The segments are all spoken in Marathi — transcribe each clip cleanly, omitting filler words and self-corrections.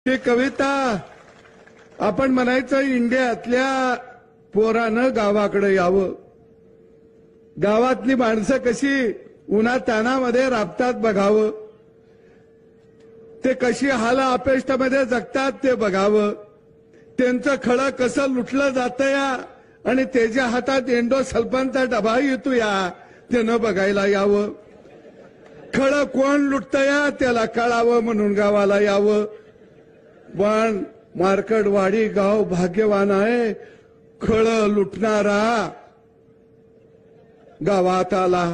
ती कविता आपण म्हणायचं इंडियातल्या पोरानं गावाकडे यावं. गावातली माणसं कशी उन्हातानामध्ये राबतात बघावं. ते कशी हाला अपेष्टामध्ये जगतात ते बघावं. त्यांचं खळं कसं लुटलं जातं या आणि त्याच्या हातात एंडो सल्फानचा डबा येतो या त्यानं बघायला यावं. खळं कोण लुटतं या त्याला कळावं म्हणून गावाला यावं. पण मार्कडवाडी गाव भाग्यवान आहे. खळं लुटणारा गावात आला.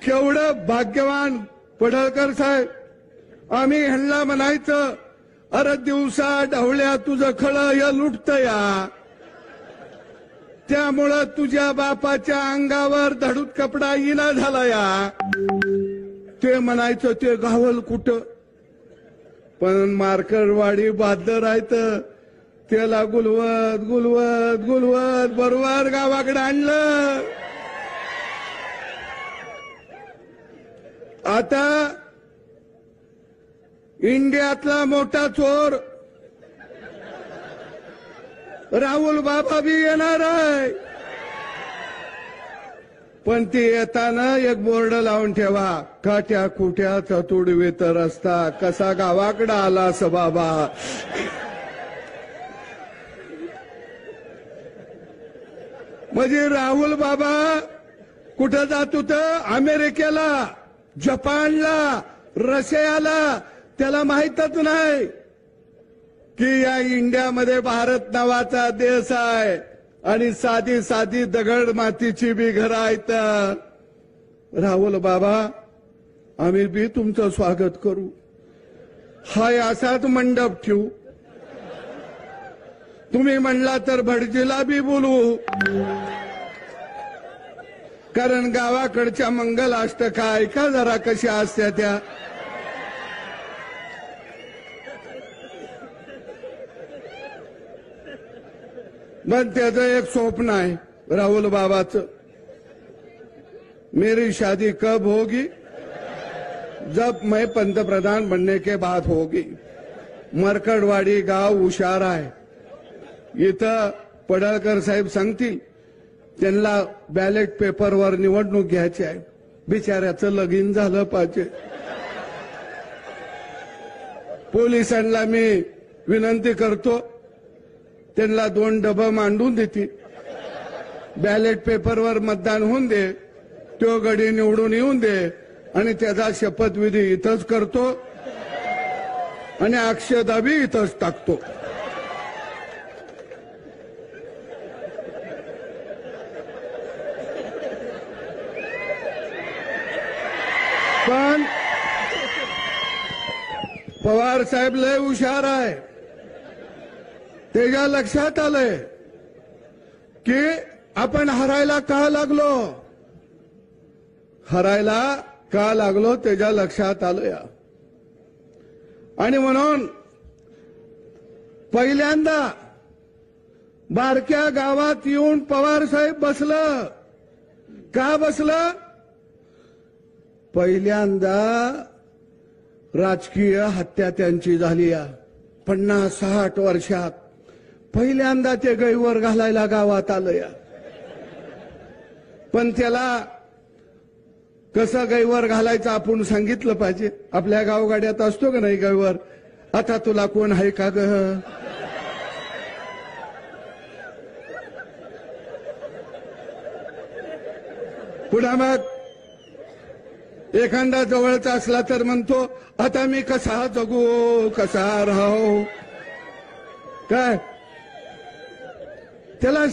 केवढं भाग्यवान पडळकर साहेब. आम्ही ह्यांना म्हणायचं अरे दिवसा ढवळ्या तुझं खळं या लुटत या. त्यामुळं तुझ्या बापाच्या अंगावर धडूत कपडा येणा झाला या. ते म्हणायचं ते गावल कुठं. पण मार्कडवाडी बहादर आहेत. त्याला गुलवत गुलवत गुलवत बरोबर गावाकडे आणलं. आता इंडियातला मोठा चोर राहुल बाबा बी येणार आहे. पण ते येताना एक बोर्ड लावून ठेवा, काट्या कुट्याचा तुडवे तर रस्ता कसा गावाकडे आलास बाबा. म्हणजे राहुल बाबा कुठं जात होतं? अमेरिकेला, जपानला, रशियाला. त्याला माहीतच नाही की या इंडियामध्ये भारत नावाचा देश आहे आणि साधी साधी दगड मातीची बी घरं आहेत. राहुल बाबा आम्ही बी तुमचं स्वागत करू. हाय असाच मंडप ठेवू. तुम्ही म्हणला तर भटजीला बी बोलवू. कारण गावाकडच्या मंगल अष्टका ऐका जरा कशा असत्या त्या. पण त्याचं एक स्वप्न आहे राहुल बाबाचं. मेरी शादी कब होगी? जब मैं पंतप्रधान बनने के बाद होगी. मरकडवाडी गाव हुशार आहे. इथं पडळकर साहेब सांगतील त्यांना बॅलेट पेपरवर निवडणूक घ्यायची आहे. बिचाऱ्याचं लगीन झालं पाहिजे. पोलिसांना मी विनंती करतो त्यांना 2 डबं मांडून देतील. बॅलेट पेपरवर मतदान होऊन दे. तो गडी निवडून येऊन दे आणि त्याचा शपथविधी इथंच करतो आणि अक्षता बी इथंच टाकतो. पण पवार साहेब लय हुशार आहे. त्याच्या लक्षात आलंय की आपण हरायला का लागलो. हरायला का लागलो त्याच्या लक्षात आलं. आणि म्हणून पहिल्यांदा बारक्या गावात येऊन पवार साहेब बसलं. का बसलं? पहिल्यांदा राजकीय हत्या त्यांची झाली. 50-60 वर्षात पहिल्यांदा ते गैवर घालायला गावात आलं. पण त्याला कसं गैवर घालायचं आपण सांगितलं पाहिजे. आपल्या गावगाड्यात असतो का नाही गैवर? आता तुला कोण आहे का ग? पुन्हा मग एखादा जवळचा असला तर म्हणतो आता मी कसा जगू, कसा राहू. काय त्याला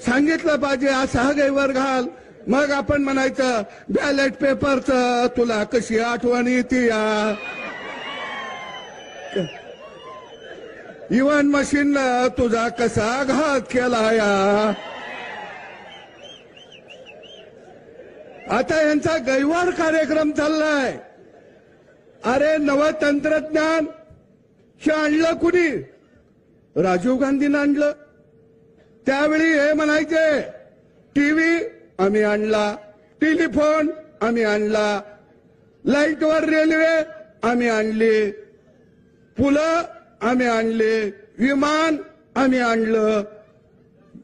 सांगितलं पाहिजे असा गैवर घाल. मग आपण म्हणायचं बॅलेट पेपरचं तुला कशी आठवण येते या. इव्हन मशीननं तुझा कसा घात केला या. आता यांचा गैवार कार्यक्रम चाललाय. अरे नवं तंत्रज्ञान हे आणलं कुणी? राजीव गांधीनं आणलं. त्यावेळी हे म्हणायचे टीव्ही आम्ही आणला, टेलिफोन आम्ही आणला, लाईटवर रेल्वे आम्ही आणली, पुलं आम्ही आणले, विमान आम्ही आणलं,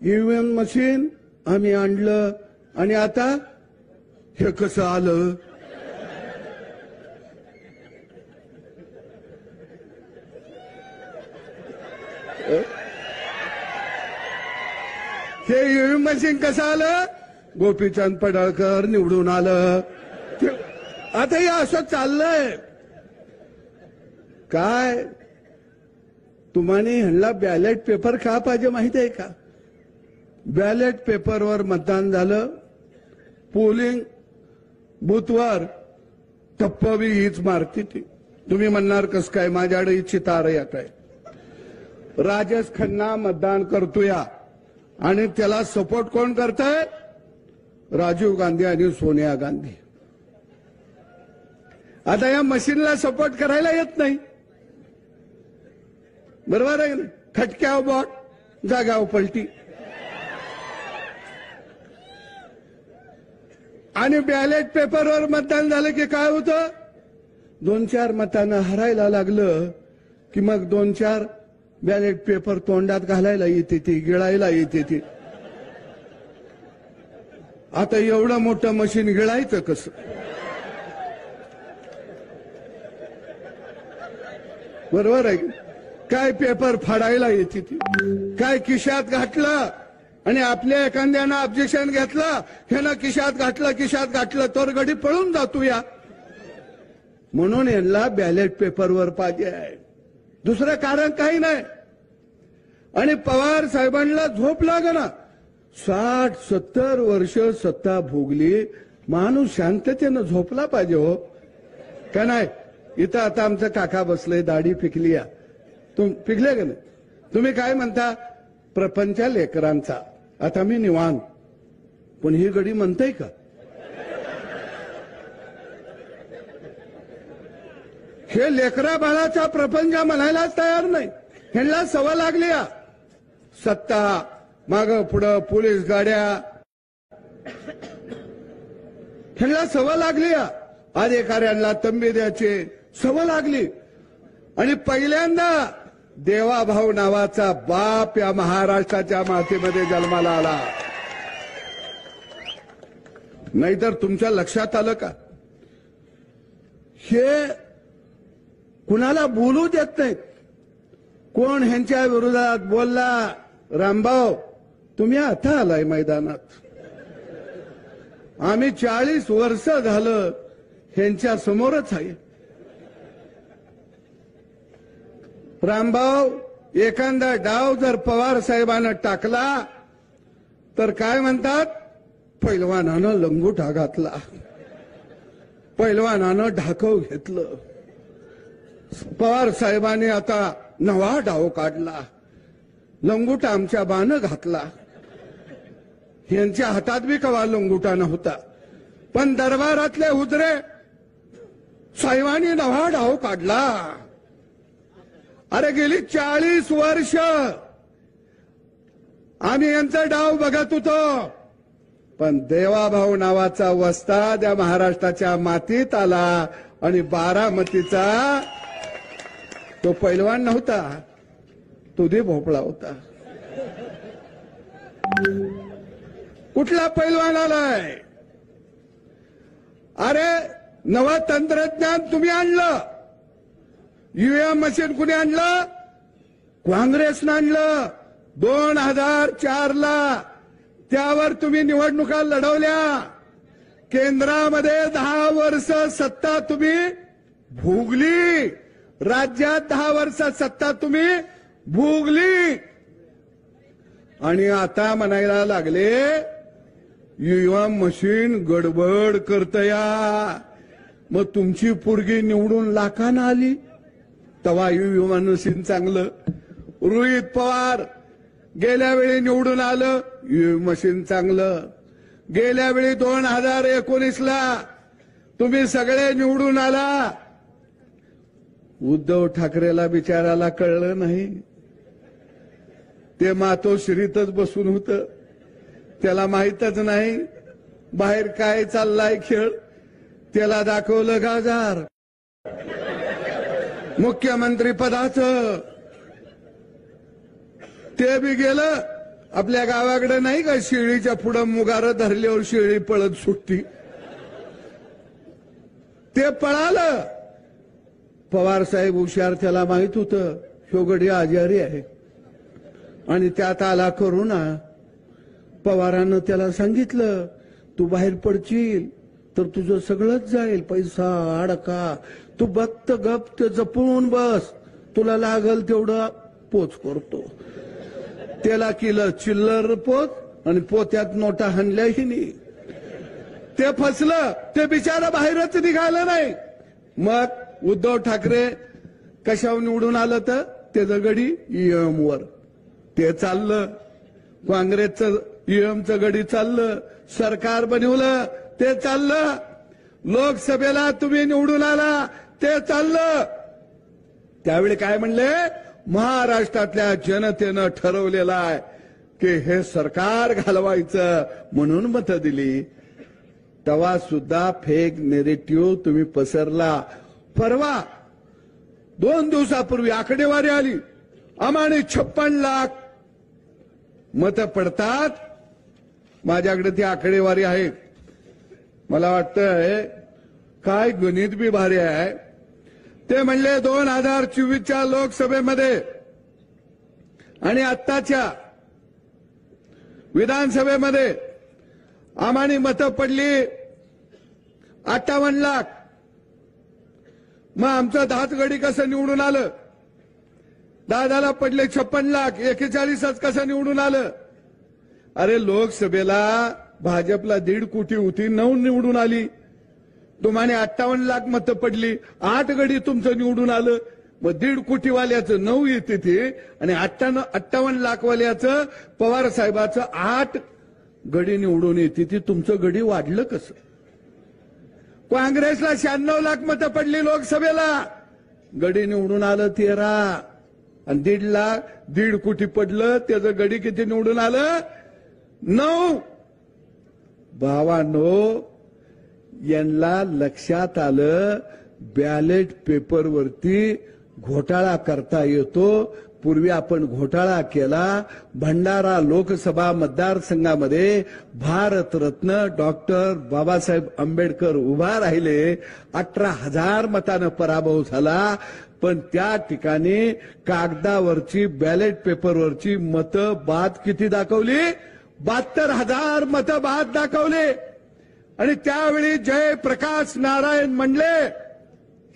ईव्हीएम मशीन आम्ही आणलं, आणि आता हे कसं आलं? हे ईव्हीएम मशीन कसं आलं? गोपीचंद पडळकर निवडून आलं. आता हे असं चाललंय काय? तुम्हाला ह्यांना बॅलेट पेपर का पाहिजे माहिती आहे का? बॅलेट पेपरवर मतदान झालं, पोलिंग बूथवर टप्पा बी हीच मारती ती. तुम्ही म्हणणार कस काय? माझ्याकडे इच्छित तार येत आहे. राजेश खन्ना मतदान करतोया आणि त्याला सपोर्ट कोण करतंय? राजीव गांधी आणि सोनिया गांधी. आता या मशीनला सपोर्ट करायला येत नाही, बरोबर आहे ना? खटक्याव बॉट, जागाव पलटी. आणि बॅलेट पेपरवर मतदान झालं की काय होतं? 2-4 मतांना हरायला लागलं की मग 2-4 बॅलेट पेपर तोंडात घालायला येते ती, गिळायला येते ती. आता एवढं मोठं मशीन गिळायचं कसं? बरोबर आहे? काय पेपर फाडायला येते ती, काय खिशात घातलं आणि आपल्या एखाद्यानं ऑब्जेक्शन घेतलं, ह्यानं खिशात घातलं तर गडी पळून जातो या. म्हणून यांना बॅलेट पेपरवर पाहिजे आहे, दुसरं कारण काही नाही. आणि पवार साहेबांना झोप लागना. 60-70 वर्ष सत्ता भोगली, माणूस शांततेनं झोपला पाहिजे हो का नाही? इथं आता आमचं काका बसलंय, दाढी पिकली या. पिकले का नाही? तुम्ही काय म्हणता? प्रपंच लेकरांचा. आता मी निवांत, पण ही गडी म्हणताय का? हे लेकरा बाळाचा प्रपंच म्हणायलाच तयार नाही. ह्यांना सवय लागली या सत्ता, माग पुढं पोलीस गाड्या, ह्यांना सवय लागली या अधिकाऱ्यांना तंबी द्यायची सवय लागली. आणि पहिल्यांदा देवाभाऊ नावाचा बाप या महाराष्ट्राच्या मातीमध्ये जन्माला आला. नाहीतर तुमच्या लक्षात आलं का? हे कुणाला बोलू देत नाहीत. कोण ह्यांच्या विरोधात बोलला? रामभाऊ, तुम्ही आता आलाय मैदानात. आम्ही 40 वर्ष झालं ह्यांच्या समोरच आहे. रामभाऊ, एखादा डाव जर पवार साहेबांना टाकला तर काय म्हणतात? पैलवानानं लंगोटा घातला, पैलवानानं ढाकव घेतलं. पवार साहेबांनी आता नवा डाव काढला, लंगोटा आमच्या बानं घातला. यांच्या हातात बी कवा लंगोटा नव्हता, पण दरबारातले हुजरे साहेबांनी नवा डाव काढला. अरे गेली 40 वर्ष आम्ही यांचा डाव बघत होतो, पण देवाभाऊ नावाचा वस्ताद या महाराष्ट्राच्या मातीत आला आणि बारामतीचा तो पैलवान नव्हता, तो दे भोपळा होता. कुठला पैलवान आलाय? अरे नवं तंत्रज्ञान तुम्ही आणलं. ईव्हीएम मशीन कुणी आणलं? काँग्रेसनं आणलं 2004 ला. त्यावर तुम्ही निवडणुका लढवल्या. केंद्रामध्ये 10 वर्ष सत्ता तुम्ही भोगली, राज्यात 10 वर्ष सत्ता तुम्ही भोगली. आणि आता म्हणायला लागले ईव्हीएम मशीन गडबड करतया. मग तुमची पोरगी निवडून लाखानं आली तवा ईव्हीएम मशीन चांगलं. रोहित पवार गेल्या वेळी निवडून आलं, ईव्हीएम मशीन चांगलं. गेल्या वेळी 2019 ला तुम्ही सगळे निवडून आला. उद्धव ठाकरेला बिचाराला कळलं नाही, ते मातोश्रीतच बसून होतं, त्याला माहीतच नाही बाहेर काय चाललाय खेळ. त्याला दाखवलं गाजार मुख्यमंत्री पदाचं, ते बी गेलं. आपल्या गावाकडे नाही का शेळीच्या पुढं मुगार धरल्यावर शेळी पळत सुटती, ते पळालं. पवार साहेब हुशार, त्याला माहित होतं शोगडी आजारी आहे आणि त्यात आला करोना. पवारानं त्याला सांगितलं तू बाहेर पडशील तर तुझं सगळंच जाईल, पैसा अडका, तू बघत गप ते जपून बस, तुला लागल तेवढं पोच करतो. त्याला केलं चिल्लर पोत आणि पोत्यात नोटा हाणल्याही नाही. ते फसलं, ते बिचारा बाहेरच निघालं नाही. मग उद्धव ठाकरे कशावर निवडून आलं तर त्याचं गडी ईएम वर ते चाललं, काँग्रेसचं ईएमचं गडी चाललं, सरकार बनवलं ते चाललं, लोकसभेला तुम्ही निवडून आला ते चाललं. त्यावेळी काय म्हणले, महाराष्ट्रातल्या जनतेनं ठरवलेलं आहे की हे सरकार घालवायचं म्हणून मतं दिली. तेव्हा सुद्धा फेक नेरेटिव्ह तुम्ही पसरला. परवा 2 दिवसापूर्वी आकडेवारी आली, आम्हाने 56 लाख मतं पडतात. माझ्याकडे ती आकडेवारी आहे. मला वाटतंय काय गणित बी भारी आहे. ते म्हणले 2024च्या लोकसभेमध्ये आणि आत्ताच्या विधानसभेमध्ये आम्हाने मतं पडली 58 लाख. मग आमचं 10च गडी कसं निवडून आलं? दादाला पडले 56 लाख, 41च कसं निवडून आलं? अरे लोकसभेला भाजपला 1.5 कोटी होती, 9 निवडून आली. तुम्हाला 58 लाख मतं पडली, 8 गडी तुमचं निवडून आलं. मग 1.5 कोटीवाल्याचं 9 येते ते आणि 58 लाखवाल्याचं पवार साहेबाचं 8 गडी निवडून येते ती. तुमचं गडी वाढलं कसं? काँग्रेसला 96 लाख मतं पडली लोकसभेला, गडी निवडून आलं 13 आणि 1.5 कोटी पडलं, त्याचं गडी किती निवडून आलं? 9. भावांनो, यांना लक्षात आलं बॅलेट पेपरवरती घोटाळा करता येतो. पूर्वी आपण घोटाळा केला. भंडारा लोकसभा मतदारसंघामध्ये भारतरत्न डॉक्टर बाबासाहेब आंबेडकर उभा राहिले, 18,000 मतानं पराभव झाला. पण त्या ठिकाणी कागदावरची बॅलेट पेपरवरची मतं बाद किती दाखवली? 72,000 मतं बाद दाखवली. आणि त्यावेळी जयप्रकाश नारायण म्हणले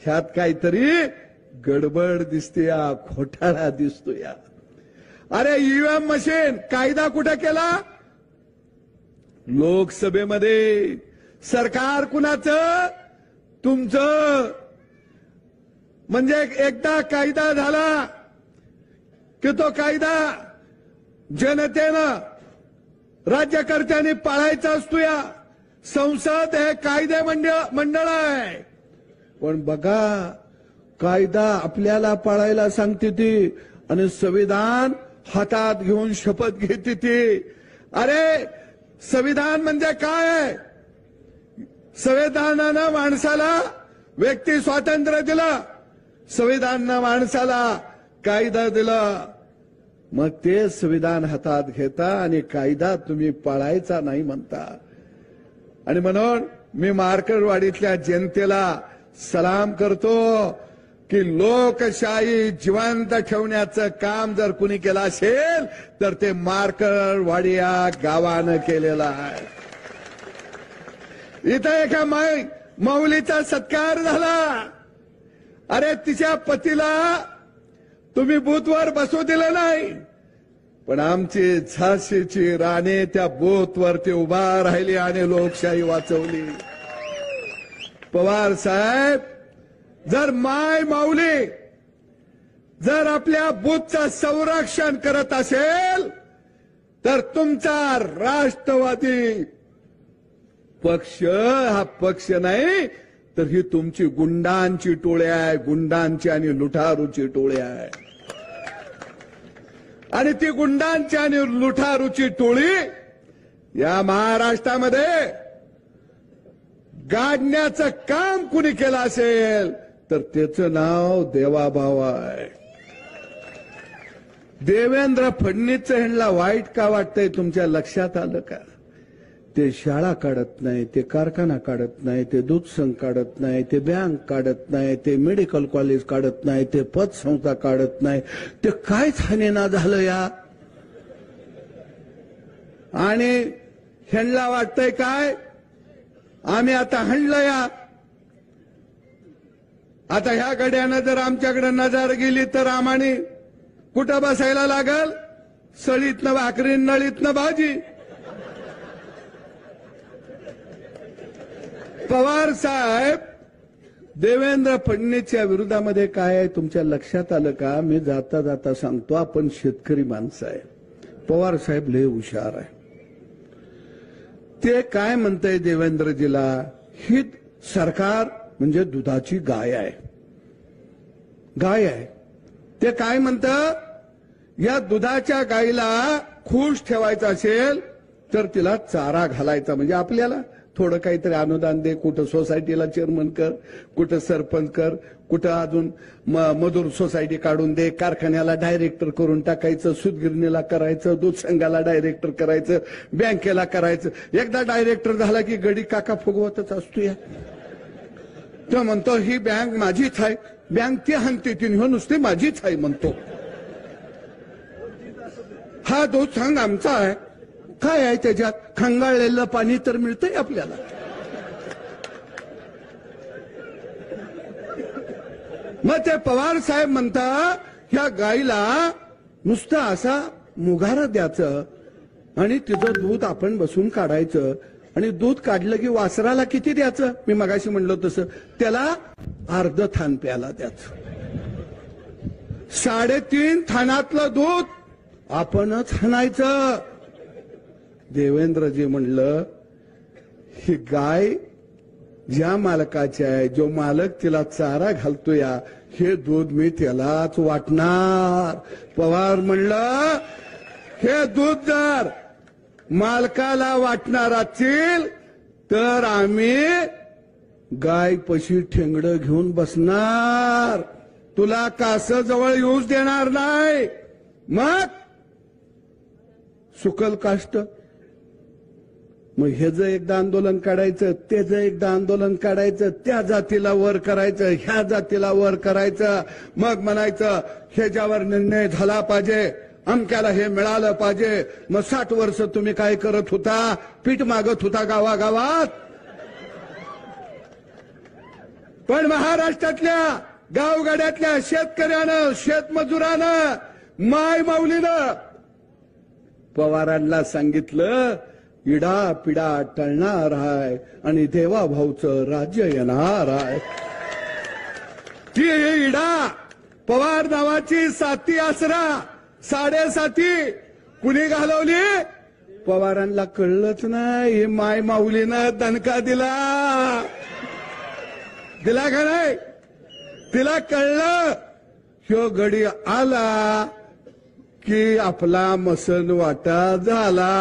ह्यात काहीतरी गडबड दिसते, घोटाळा दिसतोय. अरे ईव्हीएम मशीन कायदा कुठे केला? लोकसभेमध्ये. सरकार कुणाचं? तुमचं. म्हणजे एकदा कायदा झाला की तो कायदा जनतेनं राज्यकर्त्यांनी पाळायचा असतो. या संसद हे कायदे मंडळ आहे. पण बघा, कायदा आपल्याला पाळायला सांगते ती आणि संविधान हातात घेऊन शपथ घेते ती. अरे संविधान म्हणजे काय आहे? संविधानानं माणसाला व्यक्ती स्वातंत्र्य दिलं, संविधानानं माणसाला कायदा दिला. मग ते संविधान हातात घेता आणि कायदा तुम्ही पाळायचा नाही म्हणता. आणि म्हणून मी मार्करवाडीतल्या जनतेला सलाम करतो की लोकशाही जिवंत ठेवण्याचं काम जर कुणी केलं असेल तर ते मार्करवाडी या गावानं केलेलं आहे. इथं एका माऊलीचा सत्कार झाला. अरे तिच्या पतीला तुम्ही बूथवर बसू दिलं नाही, पण आमची झाशीची राणी त्या बूथवरती उभा राहिली आणि लोकशाही वाचवली. पवार साहेब, जर माय माऊली जर आपल्या बूथचं संरक्षण करत असेल तर तुमचा राष्ट्रवादी पक्ष हा पक्ष नाही तर ही तुमची गुंडांची टोळी आहे, गुंडांची आणि लुटारूची टोळी आहे. आणि ती गुंडांची आणि लुटारूची टोळी या महाराष्ट्रामध्ये गाडण्याचं काम कुणी केलं असेल तर त्याचं नाव देवाभाऊ आहे. देवेंद्र फडणवीसचं ह्यांना वाईट का वाटतंय तुमच्या लक्षात आलं का? ते शाळा काढत नाही, ते कारखाना काढत नाही, ते दूध संघ काढत नाही, ते बँक काढत नाही, ते मेडिकल कॉलेज काढत नाही, ते पतसंस्था काढत नाही. ते कायच हानेना झालं या. आणि ह्यांना वाटतंय काय आम्ही आता हाणलं या. आता ह्या गड्यानं जर आमच्याकडे नजर गेली तर आम्हाने कुठं बसायला लागल? सळीतनं भाकरी, नळीतनं भाजी. पवार साहेब देवेंद्र फडणवीसच्या विरोधामध्ये काय आहे तुमच्या लक्षात आलं का? मी जाता जाता सांगतो, आपण शेतकरी माणसं आहे. पवार साहेब लय हुशार आहे. ते काय म्हणतंय देवेंद्रजीला, ही सरकार म्हणजे दुधाची गाय आहे. गाय आहे. ते काय म्हणतं, या दुधाच्या गायीला खुश ठेवायचं असेल तर तिला चारा घालायचा. म्हणजे आपल्याला थोडं काहीतरी अनुदान दे, कुठं सोसायटीला चेअरमन कर, कुठं सरपंच कर, कुठं अजून मजूर सोसायटी काढून दे, कारखान्याला डायरेक्टर करून टाकायचं, सूतगिरणीला करायचं, दूध संघाला डायरेक्टर करायचं, बँकेला करायचं. एकदा डायरेक्टर झाला की गडी काका फुगवतच असतो या. तो म्हणतो ही बँक माझीच आहे, बँक ती हाणते ती नुसती माझीच आहे म्हणतो. हा दूध संघ आमचा आहे. काय आहे त्याच्यात? खंगाळलेलं पाणी तर मिळतंय आपल्याला. मग ते पवार साहेब म्हणता ह्या गाईला नुसतं असा मुगारा द्यायचं आणि तिचं दूध आपण बसून काढायचं. आणि दूध काढलं की वासराला किती द्यायचं? मी मगाशी म्हणलो तसं त्याला अर्ध थान प्यायला द्यायचं. 3.5 थानातलं दूध आपणच हाणायचं. देवेंद्रजी म्हणलं ही गाय ज्या मालकाची आहे, जो मालक तिला चारा घालतोय, हे दूध मी त्यालाच वाटणार. पवार म्हणलं हे दूध जर मालकाला वाटणार असतील तर आम्ही गाय पशी ठेंगडं घेऊन बसणार, तुला कास जवळ येऊच देणार नाही. मग सुकल काष्ट. मग हे जर एकदा आंदोलन काढायचं, ते जर एकदा आंदोलन काढायचं, त्या जातीला वर करायचं, ह्या जातीला वर करायचं. मग म्हणायचं ह्याच्यावर निर्णय झाला पाहिजे, अमक्याला हे मिळालं पाहिजे. मग 60 वर्ष तुम्ही काय करत होता? पीठ मागत होता गावागावात. पण महाराष्ट्रातल्या गावगाड्यातल्या शेतकऱ्यानं, शेतमजुरानं, माय माऊलीनं पवारांना सांगितलं इडा पिडा टळणार आहे आणि देवाभाऊचं राज्य येणार आहे. ती इडा पवार नावाची साथी आसरा 7.5 कुणी घालवली? पवारांना कळलंच नाही. हे माय माऊलीनं दणका दिला का नाही? तिला कळलं ह्यो गडी आला की आपला मसन वाटा झाला.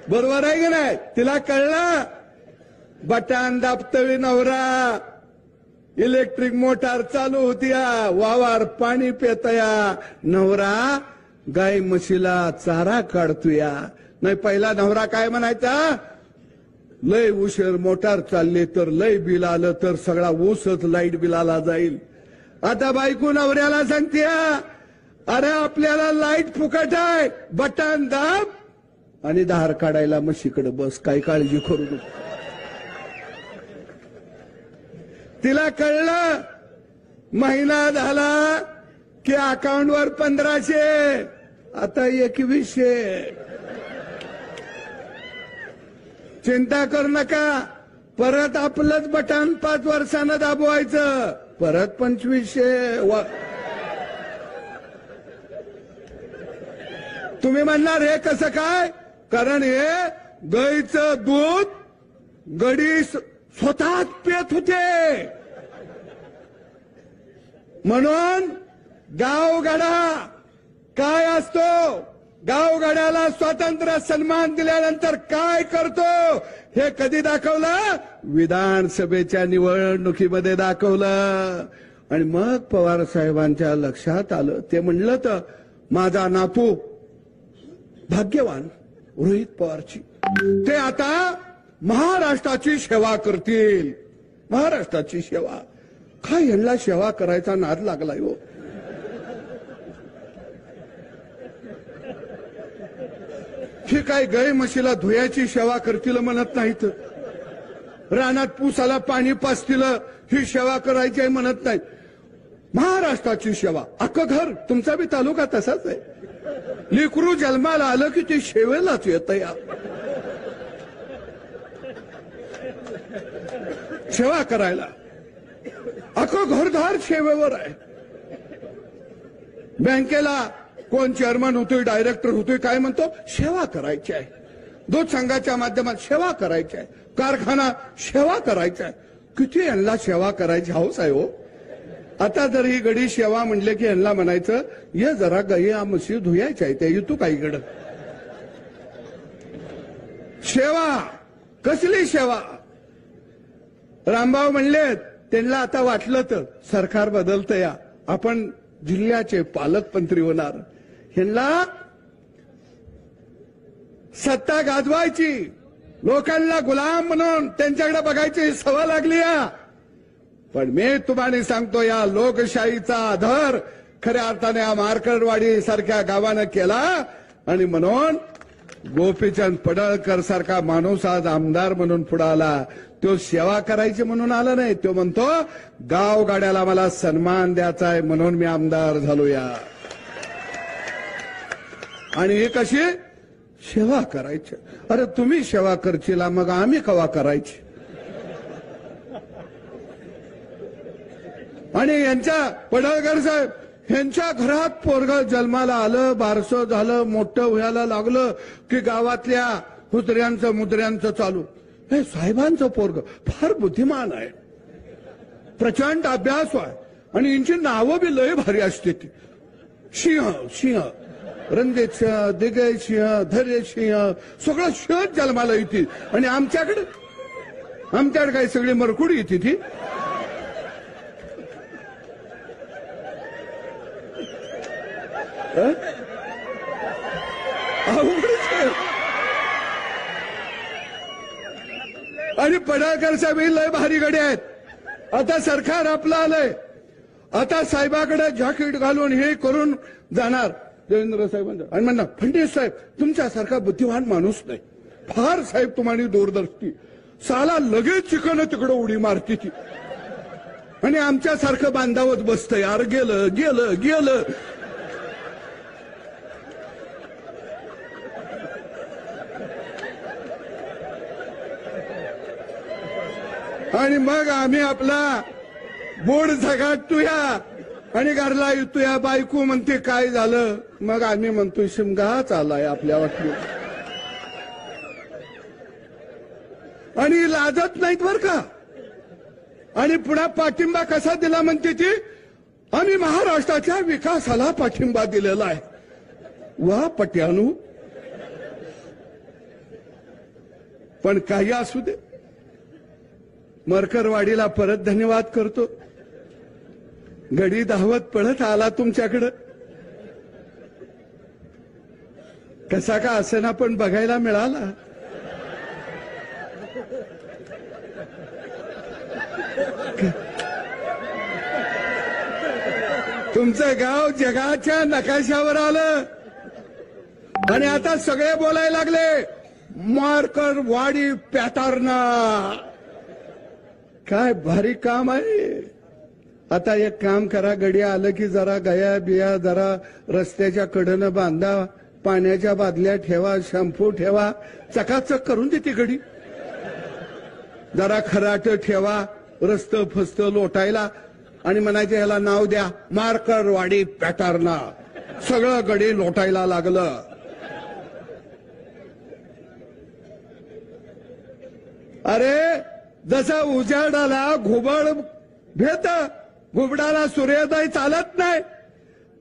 बरोबर आहे की नाही? तिला कळलं बटन दाबतवी नवरा, इलेक्ट्रिक मोटार चालू होतीया, वावर पाणी पेतया, नवरा गाय म्हशीला चारा काढतोया. नाही पहिला नवरा काय म्हणायचा, लय उशीर मोटार चालली तर लय बिल आलं तर सगळा ऊसच लाईट बिलाला जाईल. आता बायको नवऱ्याला सांगते अरे आपल्याला लाईट फुकट आहे, बटन दाब आणि धार काढायला म्हशीकडे बस, काही काळजी करू नको. तिला कळलं महिना झाला की अकाउंटवर 1500, आता 2100. चिंता करू नका, परत आपलंच बटन 5 वर्षानं दाबवायचं, परत 2500. तुम्ही म्हणणार हे कसं काय? कारण हे गाईचं दूध गडी स्वतःच पेत होते. म्हणून गावगाडा काय असतो, गावगाड्याला स्वातंत्र्य सन्मान दिल्यानंतर काय करतो हे कधी दाखवलं? विधानसभेच्या निवडणुकीमध्ये दाखवलं. आणि मग पवार साहेबांच्या लक्षात आलं. ते म्हणलं तर माझा नातू भाग्यवान रोहित पवारची, ते आता महाराष्ट्राची सेवा करतील. महाराष्ट्राची सेवा काय? यांना सेवा करायचा नाद लागलाय हो. हे काय गाय म्हशीला धुयाची सेवा करतील म्हणत नाहीत. रानात पूसाला पाणी पाजतील ही सेवा करायची आहे म्हणत नाहीत. महाराष्ट्राची सेवा. अख्खं घर, तुमचा बी तालुका तसाच आहे. लेकरू जन्माला आलं की ते सेवेलाच येतं. या सेवा करायला अख्खं घरदार सेवेवर आहे. बँकेला कोण चेअरमन होतोय, डायरेक्टर होतोय, काय म्हणतो? सेवा करायची आहे. दूध संघाच्या माध्यमात सेवा करायची आहे. कारखाना सेवा करायचा आहे. किती यांना सेवा करायची हौस आहे हो. आता जर ही गडी सेवा म्हणले की यांना म्हणायचं ये जरा गाई म्हशी धुयायच्या आहे, त्या येतो काहीकडं. सेवा कसली सेवा? रामभाऊ म्हणले त्यांना आता वाटलं तर सरकार बदलतं, या आपण जिल्ह्याचे पालकमंत्री होणार. ह्यांना सत्ता गाजवायची, लोकांना गुलाम म्हणून त्यांच्याकडे बघायची सवय लागली. पण मी तुम्हाला सांगतो, या लोकशाहीचा आधार खऱ्या अर्थाने या मार्करवाडी सारख्या गावानं केला. आणि म्हणून गोपीचंद पडळकर सारखा माणूस आज आमदार म्हणून पुढे आला. तो सेवा करायची म्हणून आला नाही, तो म्हणतो गावगाड्याला मला सन्मान द्यायचा आहे म्हणून मी आमदार झालो. या आणि हे कशी सेवा करायची? अरे तुम्ही सेवा करशीला, मग आम्ही कवा करायची? आणि यांच्या पडळकर साहेब यांच्या घरात पोरग जन्माला आलं, बारसं झालं, मोठं व्हायला लागलं की गावातल्या हुतऱ्यांचं मुद्र्यांचं चालू. हे साहेबांचं पोरग फार बुद्धिमान आहे, प्रचंड अभ्यास आहे. आणि यांची नावं बी लय भारी असते. ती सिंह, सिंह, रणजित सिंह, दिग्गज सिंह, धैर्य सिंह, सगळं शहर जन्माला येते. आणि आमच्याकडे काय सगळी मरकुडी येते. ती आणि पडळकर साहेब लय भारी गडे आहेत. आता सरकार आपलं आलंय, आता साहेबाकडे जॅकेट घालून हे करून जाणार देवेंद्र साहेबांचं. आणि म्हणणार फडणवीस साहेब तुमच्यासारखा बुद्धिमान माणूस नाही, फार साहेब तुम्हाला दूरदर्शी, साला लगेच चिकन तिकडं उडी मारती ती. आणि आमच्यासारखं बांधावत बसतं. यार गेलं गेलं गेलं. आणि मग आम्ही आपला बोर्ड झगाटतोया आणि घरला येतोया. बायको म्हणते काय झालं? मग आम्ही म्हणतोय शिमगाच आलाय आपल्या वाटलं. आणि लाजत नाहीत बर का. आणि पुन्हा पाठिंबा कसा दिला म्हणते ती? आम्ही महाराष्ट्राच्या विकासाला पाठिंबा दिलेला आहे. वा पट्यानू. पण काही असू दे, मरकरवाडीला परत धन्यवाद करतो. गडी धावत पळत आला तुमच्याकडं. कसा का असेना पण बघायला मिळाला. तुमचं गाव जगाच्या नकाशावर आलं. आणि आता सगळे बोलायला लागले मार्करवाडी पॅटर्न. काय भारी काम आहे. आता एक काम करा, गडी आलं की जरा गया बिया जरा रस्त्याच्या कडेनं बांधा, पाण्याच्या बादल्या ठेवा, शॅम्पू ठेवा, चकाचक करून देते गडी. जरा खराट ठेवा, रस्त फस्त लोटायला. आणि म्हणायचे ह्याला नाव द्या मार्करवाडी पॅटर्न. सगळं गडी लोटायला लागलं. अरे जसा उजाडाला घुबड भेट, घुबडाला सूर्योदय चालत नाही,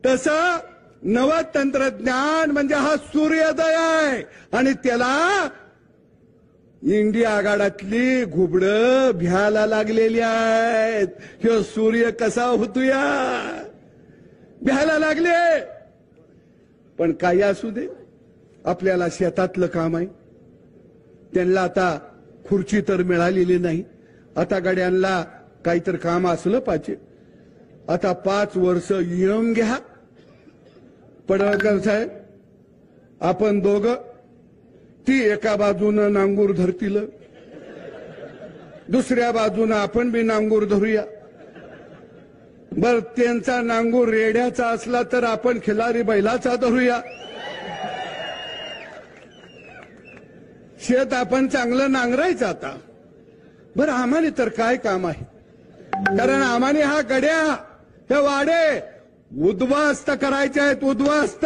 तसं नवं तंत्रज्ञान म्हणजे हा सूर्योदय आहे आणि त्याला इंडिया आघाड्यातली घुबडं भ्यायला लागलेली आहेत. ह्यो सूर्य कसा होतोया भ्यायला लागले. पण काही असू दे, आपल्याला शेतातलं काम आहे. त्यांना आता खुर्ची तर मिळालेली नाही. आता गाड्यांना काहीतरी काम असलं पाहिजे. आता 5 वर्ष येऊन घ्या. पडळकर साहेब, आपण दोघं, ती एका बाजूनं नांगूर धरतील, दुसऱ्या बाजूनं आपण बी नांगूर धरूया. बर, त्यांचा नांगूर रेड्याचा असला तर आपण खिलारी बैलाचा धरूया. शेत आपण चांगलं नांगरायचं आता. बरं, आम्हाला तर काय काम आहे, कारण आम्हाला हा गड्या, हे वाडे उद्ध्वस्त करायचे आहेत, उद्ध्वस्त.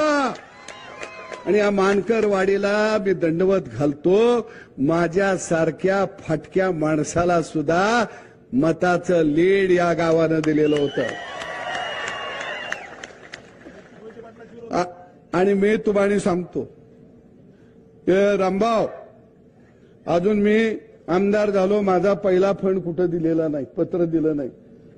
आणि या मानकर वाडीला मी दंडवत घालतो. माझ्यासारख्या फाटक्या माणसाला सुद्धा मताचं लीड या गावानं दिलेलं होतं. आणि मी तुम्हाला सांगतो, रामभाऊ, अजून मी आमदार झालो, माझा पहिला फंड कुठं दिलेला नाही, पत्र दिलं नाही.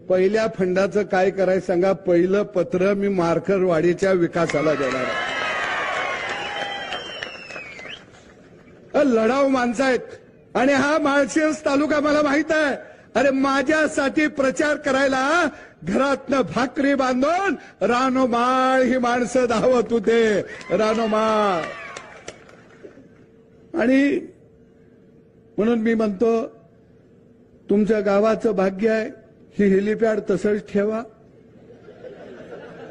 पहिल्या फंडाचं काय करायचं सांगा. पहिलं पत्र मी मार्करवाडीच्या विकासाला देणार आहे. लढाऊ माणसं आहेत आणि हा माळशिरस तालुका मला माहित आहे. अरे, माझ्यासाठी प्रचार करायला घरातनं भाकरी बांधून रानोमाळ ही माणसं धावत होते, रानोमाळ. आणि म्हणून मी म्हणतो, तुमच्या गावाचं भाग्य आहे, ही हेलिपॅड तसंच ठेवा.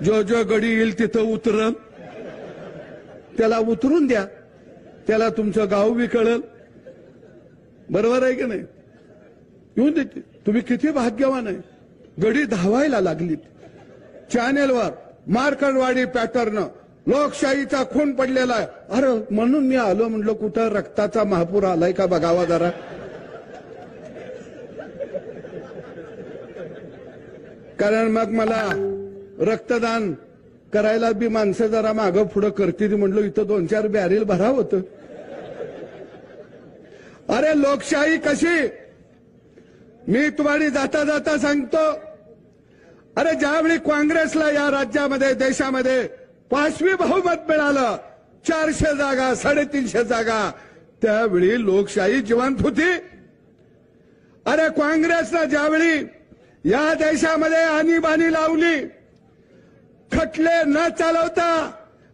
जो गडी येईल तिथं उतरल, त्याला उतरून द्या, त्याला तुमचं गाव बी कळल. बरोबर आहे की नाही? येऊन देते. तुम्ही किती भाग्यवान आहे. गडी धावायला लागलीत. चॅनेलवर मार्करवाडी पॅटर्न, लोकशाहीचा खून पडलेला आहे. अरे, म्हणून मी आलो, म्हणलं कुठं रक्ताचा महापूर आलाय का बघावा जरा. कारण मग मला रक्तदान करायला बी माणसं जरा मागं पुढं करतील. म्हणलं इथं 2-4 बॅरेल भराव होतं. अरे, लोकशाही कशी, मी तुम्हाला जाता जाता सांगतो. अरे, ज्यावेळी काँग्रेसला या राज्यामध्ये, देशामध्ये 5वी बहुमत मिळालं, 400 जागा, 350 जागा, त्यावेळी लोकशाही जिवंत होती. अरे, काँग्रेसनं ज्यावेळी या देशामध्ये आणीबाणी लावली, खटले न चालवता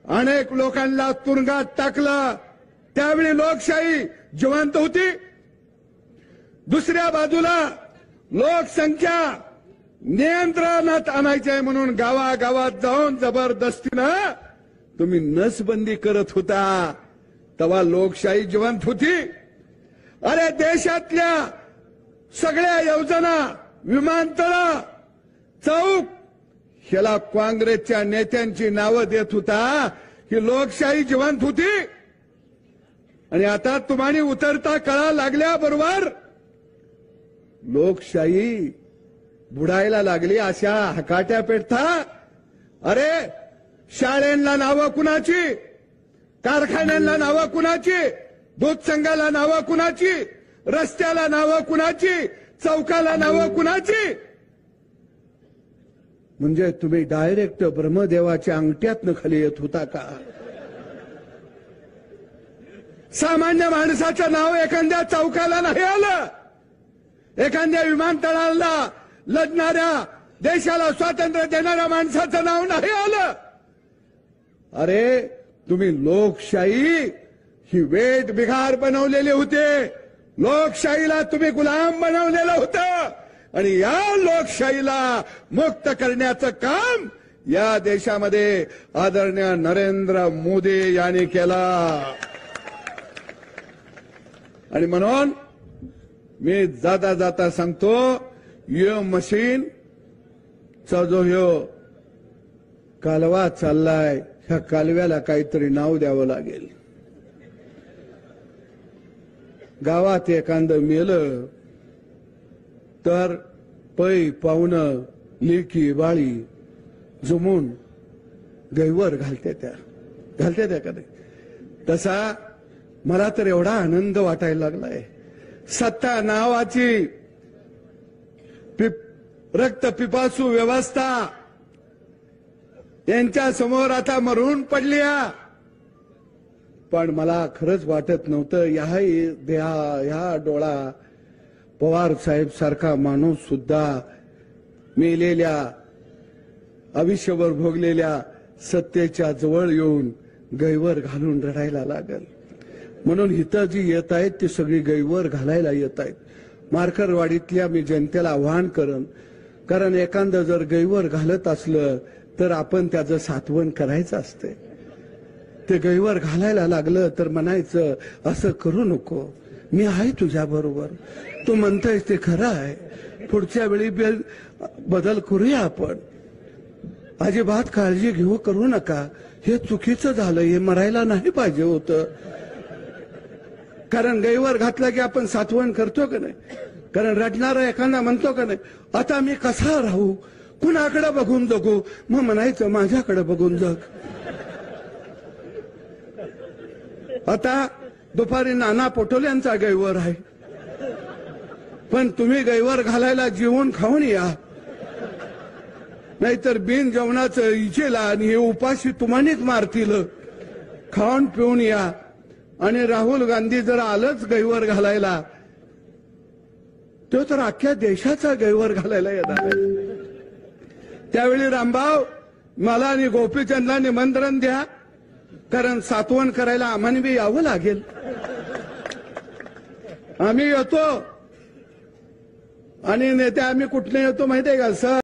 अनेक लोकांना तुरुंगात टाकलं, त्यावेळी लोकशाही जिवंत होती. दुसऱ्या बाजूला लोकसंख्या नियंत्रणात आणायचे म्हणून गावागावात जाऊन जबरदस्तीनं तुम्ही नसबंदी करत होता, तेव्हा लोकशाही जिवंत होती. अरे, देशातल्या सगळ्या योजना, विमानतळ, चौक, ह्याला काँग्रेसच्या नेत्यांची नावं देत होता. ही लोकशाही जिवंत होती. आणि आता तुम्हाला उतरता कळा लागल्याबरोबर लोकशाही बुडायला लागली, अशा हकाट्या पेटता. अरे, शाळेंना नावं कुणाची, कारखान्यांना नावं कुणाची, दूध संघाला नावं कुणाची, रस्त्याला नावं कुणाची, चौकाला नावं कुणाची. म्हणजे तुम्ही डायरेक्ट ब्रह्मदेवाच्या अंगठ्यातनं खाली येत होता का? सामान्य माणसाचं नाव एखाद्या चौकाला नाही आलं, एखाद्या विमानतळाला लढणाऱ्या, देशाला स्वातंत्र्य देणाऱ्या माणसाचं नाव नाही आलं. अरे, तुम्ही लोकशाही ही वेठ बिघार बनवलेली होते. लोकशाहीला तुम्ही गुलाम बनवलेलं होतं आणि या लोकशाहीला मुक्त करण्याचं काम या देशामध्ये आदरणीय नरेंद्र मोदी यांनी केला. आणि म्हणून मी जाता जाता सांगतो, यो मशीन चा जो ह्यो कालवा चाललाय, ह्या कालव्याला काहीतरी नाव द्यावं लागेल. गावात एखादं मेलं तर पै पाहुणं, लेकी बाळी जमून गैवर घालते त्या का नाही. तसा मला तर एवढा आनंद वाटायला लागलाय. सत्ता नावाची रक्त पिपासू व्यवस्था यांच्या समोर आता मरून पडल्या. पण मला खरंच वाटत नव्हतं ह्या डोळा पवार साहेब सारखा माणूस सुद्धा मेलेल्या आयुष्यभर भोगलेल्या सत्तेच्या जवळ येऊन गैवर घालून रडायला लागल. म्हणून हिथं जी येत आहेत ती सगळी गैवर घालायला येत आहेत. मार्करवाडीतल्या मी जनतेला आव्हान करन, कारण एखादं जर गैवर घालत असलं तर आपण त्याचं सात्वन करायचं असते. ते गैवर घालायला लागलं तर म्हणायचं असं करू नको, मी आहे तुझ्या बरोबर, तू म्हणतोय ते खरं आहे, पुढच्या वेळी बदल करूया आपण, अजिबात काळजी करू नका, हे चुकीचं झालं, हे मरायला नाही पाहिजे होतं. कारण गैवर घातला की आपण सात्वन करतो का नाही. कारण रडणारा एखादा म्हणतो का नाही, आता मी कसा राहू, कुणाकडे बघून जगू, मग म्हणायचं माझ्याकडे बघून जग. आता दुपारी नाना पटोलेंचा गैवर आहे, पण तुम्ही गैवर घालायला जेवून खाऊन या, नाहीतर बिन जेवणाचं इचेला आणि हे उपाशी तुम्हानीच मारतील. खाऊन पिऊन या. आणि राहुल गांधी जर आलंच गैवर घालायला, तो तर अख्ख्या देशाचा गैवर घालायला येणार आहे. त्यावेळी रामभाऊ मला आणि गोपीचंदला निमंत्रण द्या, कारण सात्वन करायला आम्हाला बी यावं लागेल. आम्ही येतो. आणि नेते आम्ही कुठले येतो माहितीये का सर?